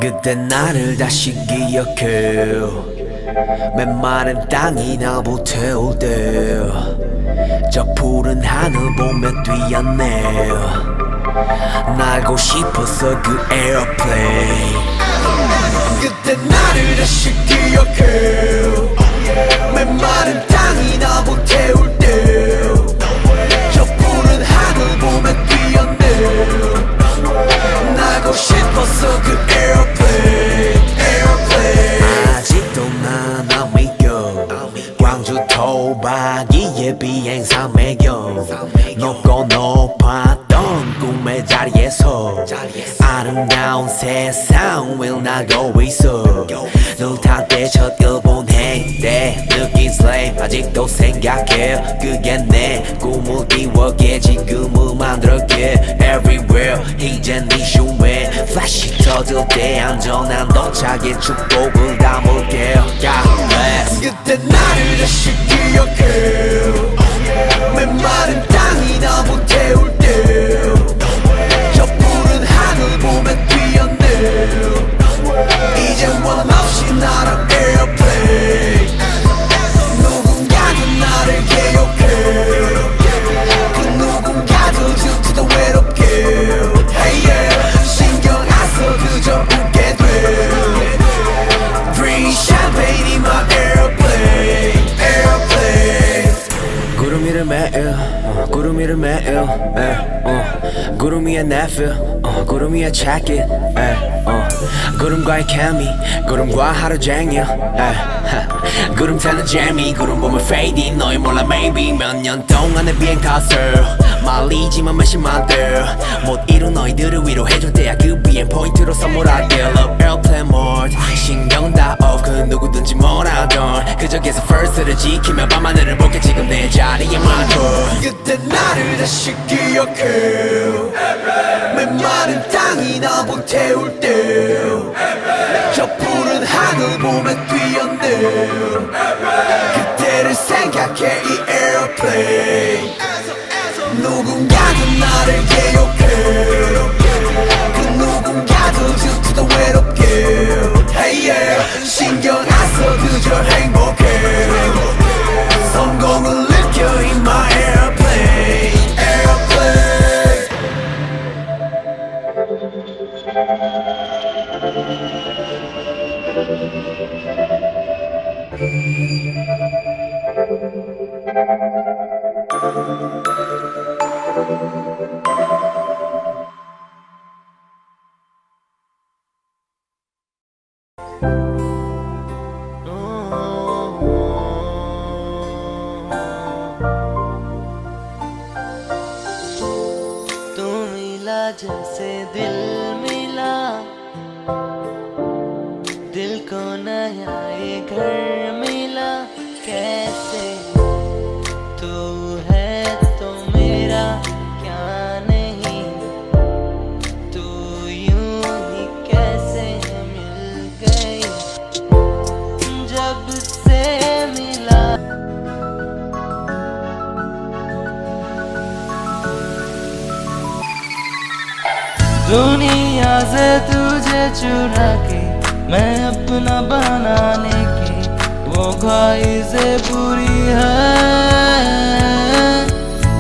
그때 나를 다시 기억해. 메마른 땅이 나보 태울 때 저 푸른 하늘 보며 뛰었네. 날고 싶었어 그 에어플레인. 그때 나를 다시 기억해. 메마른 땅이 나보 태울 때 저 푸른 하늘 보며 뛰었네. 날고 싶었어 그 에어플레인. 아직도 난 안 믿겨. 광주 토박이의 비행사 매겨. 높고 높았던 꿈의 자리에서 아름다운 세상 을 나고 있어. 눈 탈 때 첫 일본 행때 느낀 슬레임 아직도 생각해. 그게 내 꿈을 이루게 지금을 만들게. Everywhere 이젠 네 슈에 플래시 터질 때 안전한 도착에 축복을 담을게. 그때 나를 다시 기억해. 메마른 땅이 나보 태울 때 저 푸른 하늘 보며 뛰었네. 이젠 원 없이 날아 에어플레인. 누군가도 나를 기억해. 그 누군가도 지금도 외롭게. Hey yeah. 신경 안 써 그저 웃게 돼. Free champagne in my airplane. Airplane. 구름 위를 매일 구름 위를 매일 구름 위에 내 feel 구름 위에 check it 구름과의 케미 구름과 하루 종일 구름 타는 재미 구름 보면 fading 너희 몰라 maybe 몇 년 동안의 비행 컷을 말리지만 몇십만 못 이룬 너희들을 위로해줄 때야 그 비행 포인트로 선물할게. Love airplane mode 신경 다 off 그 누구든지 뭐라던 그 적에서 first를 지키며 밤하늘을 볼게 지금 내 자리에 만져. 그때 나를 다시 기억해. 메마른 땅이 나보 태울 때 저 푸른 하늘 보며 뛰었네. 그때를 생각해 이 에어플레인. 누군가도 나를 기억해. 그 누군가도 지금도 외롭게. Hey yeah. 신경 안 써 그저 행복해. 성공을 느껴 in my airplane. Airplane. तू मिला जैसे दिल मिला दिल को नया ये घर मिला. कैसे तू है तो मेरा क्या नहीं. तू यूं ही कैसे मिल गई जब से मिला. दुनिया से तुझे चुरा के मैं अपना बनाने की वो ख्वाहिशे पूरी है.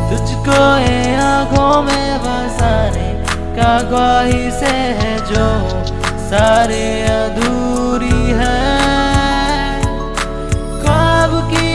तुझको ये आँखों में बसाने का ख्वाहिशे है जो सारे अधूरे